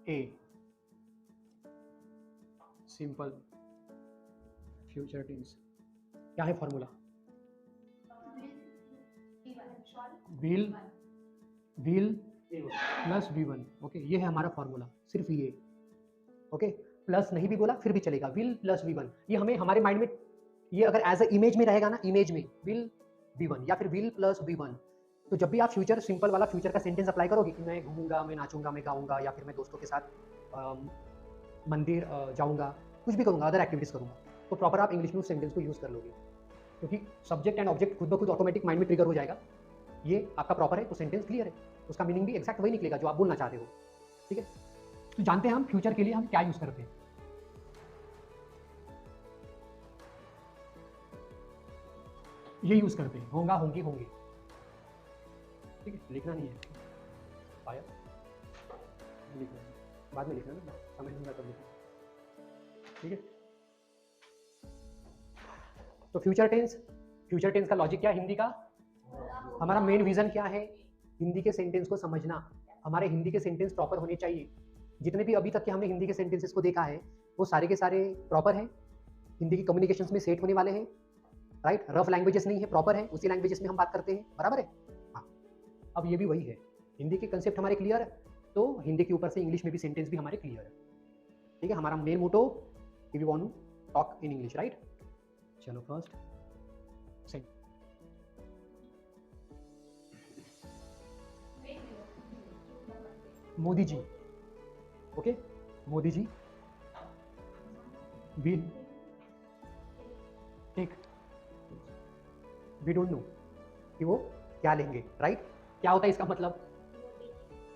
A simple future tense. क्या है formula? Will will plus V1। Okay, ये है हमारा फॉर्मूला, सिर्फ ये। ओके, प्लस नहीं भी बोला फिर भी चलेगा, विल प्लस V1। ये हमें हमारे माइंड में, ये अगर एज अ इमेज में रहेगा ना, इमेज में विल V1 या फिर विल प्लस V1, तो जब भी आप फ्यूचर सिंपल वाला फ्यूचर का सेंटेंस अप्लाई करोगे कि मैं घूमूंगा, मैं नाचूंगा, मैं गाऊंगा, या फिर मैं दोस्तों के साथ मंदिर जाऊंगा, कुछ भी करूंगा, अदर एक्टिविटीज करूंगा, तो प्रॉपर आप इंग्लिश में उस सेंटेंस को यूज कर लोगे, क्योंकि सब्जेक्ट एंड ऑब्जेक्ट खुद ब खुद ऑटोमेटिक माइंड में ट्रिगर हो जाएगा। ये आपका प्रॉपर है तो सेंटेंस क्लियर है, उसका मीनिंग भी एक्जैक्ट वही निकलेगा जो आप बोलना चाहते हो। ठीक है, तो जानते हैं हम फ्यूचर के लिए हम क्या यूज करते हैं। ये यूज करते हैं, होगा, होंगे, होंगे। ठीक है, लिखना नहीं है, आया लिखना है, बाद में लिखना ना, समझ लूंगा तब लिखना। ठीक है, तो फ्यूचर टेंस का लॉजिक क्या है हिंदी का? हमारा मेन विजन क्या है? हिंदी के सेंटेंस को समझना। हमारे हिंदी के सेंटेंस प्रॉपर होने चाहिए। जितने भी अभी तक के हमने हिंदी के सेंटेंसेस को देखा है वो सारे के सारे प्रॉपर हैं, हिंदी की कम्युनिकेशंस में सेट होने वाले हैं, राइट? रफ लैंग्वेजेस नहीं है, प्रॉपर है, उसी लैंग्वेजेस में हम बात करते हैं, बराबर है? हाँ, अब ये भी वही है, हिंदी के कंसेप्ट हमारे क्लियर, तो हिंदी के ऊपर से इंग्लिश में भी सेंटेंस भी हमारे क्लियर है। ठीक है, हमारा मेन मोटो कि we want to talk in English, right? चलो first Modi ji. Okay, Modi ji will take, we don't know कि वो क्या लेंगे, राइट? क्या होता है इसका मतलब?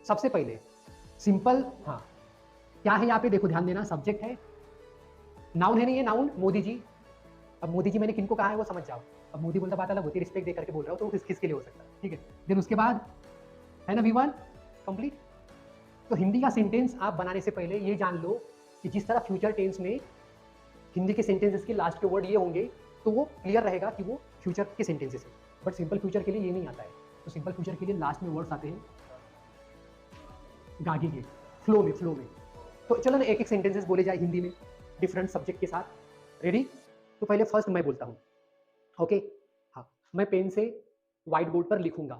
सबसे पहले सिंपल, हाँ, क्या है यहाँ पे देखो, ध्यान देना, सब्जेक्ट है, नाउन है, नहीं है नाउन, मोदी जी। अब मोदी जी मैंने किनको कहा है वो समझ जाओ। अब मोदी बोलता बात अलग होती है, रिस्पेक्ट दे करके बोल रहा हो तो किस किसके लिए हो सकता है, ठीक है? देन उसके बाद है ना V1 कंप्लीट। तो हिंदी का सेंटेंस आप बनाने से पहले ये जान लो कि जिस तरह फ्यूचर टेंस में हिंदी के सेंटेंसेस के लास्ट के वर्ड ये होंगे तो वो क्लियर रहेगा कि वो फ्यूचर के सेंटेंसेस है। बट सिंपल फ्यूचर के लिए ये नहीं आता है, तो सिंपल फ्यूचर के लिए लास्ट में वर्ड्स आते हैं गागी के, फ्लो में। तो चलो ना एक एक सेंटेंसेस बोले जाए हिंदी में डिफरेंट सब्जेक्ट के साथ, रेडी? तो पहले फर्स्ट मैं बोलता हूँ, ओके? हाँ, मैं पेन से व्हाइट बोर्ड पर लिखूंगा।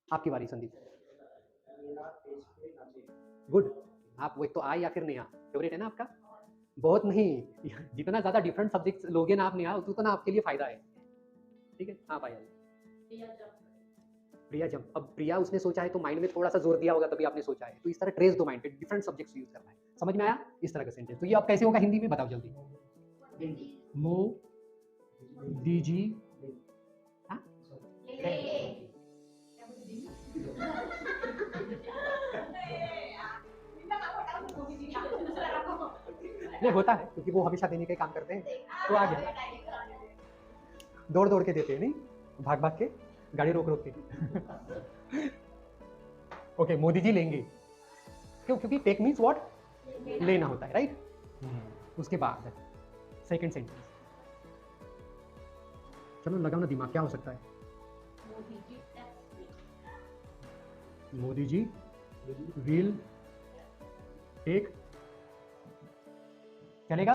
आपकी बारी संदीप। गुड, आप वो एक तो आ या फिर नहीं आ, फेवरेट है ना आपका? बहुत नहीं, जितना ज्यादा डिफरेंट सब्जेक्ट लोगे ना आपने उतना आपके लिए फायदा है। ठीक है, हाँ पायल। प्रिया जब, अब प्रिया उसने सोचा है तो माइंड में थोड़ा सा जोर दिया होगा तभी आपने सोचा है, तो इस तरह ट्रेस दो माइंड पे, डिफरेंट सब्जेक्ट्स यूज करना है। समझ में आया इस तरह का सेंटेंस? तो ये अब कैसे होगा हिंदी में बताओ जल्दी। मो दीजी, हाँ? नहीं होता है क्योंकि वो हमेशा देने का काम करते हैं, तो आ गया, दौड़ दौड़ के देते हैं, नहीं भाग भाग के, गाड़ी रोक रोक के। ओके, मोदी जी लेंगे, क्यों? क्योंकि टेक मीन्स व्हाट, लेना होता है, राइट? उसके बाद सेकंड सेंटेंस, चलो लगाओ ना दिमाग, क्या हो सकता है? मोदी जी विल टेक, चलेगा?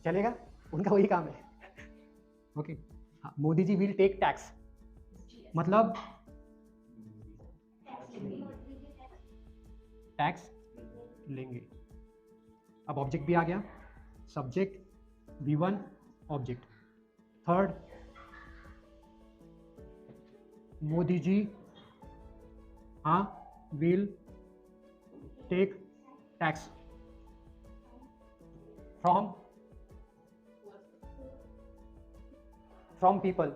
चलेगा, उनका वही काम है। ओके, हाँ, Modi ji will take tax, मतलब टैक्स लेंगे। अब ऑब्जेक्ट भी आ गया, subject V1 object. Third, Modi ji हाँ will take tax from people,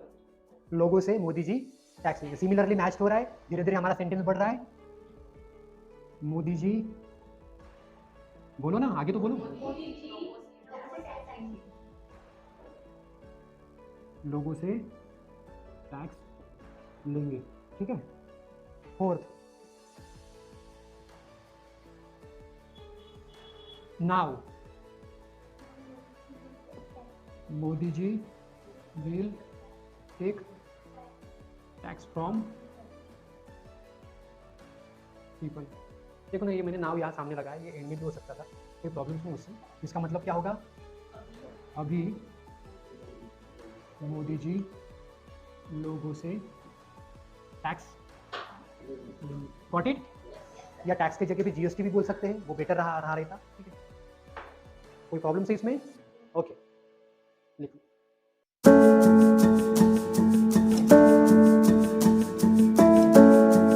लोगों से मोदी जी टैक्स लेंगे। सिमिलरली मैच हो रहा है, धीरे धीरे हमारा सेंटेंस बढ़ रहा है। मोदी जी, बोलो ना आगे तो बोलो, लोगों से टैक्स लेंगे, ठीक है? Fourth, now Modi ji will take tax from people, देखो ना, ये मैंने नाव यहाँ सामने लगाया, ये एंड में भी हो सकता था, कोई प्रॉब्लम नहीं मुझसे। इसका मतलब क्या होगा, अभी मोदी जी लोगों से टैक्स, गॉट इट, या टैक्स की जगह पे जीएसटी भी बोल सकते हैं, वो बेटर रहा रहता। ठीक है, कोई प्रॉब्लम से इसमें? ओके, लिखो।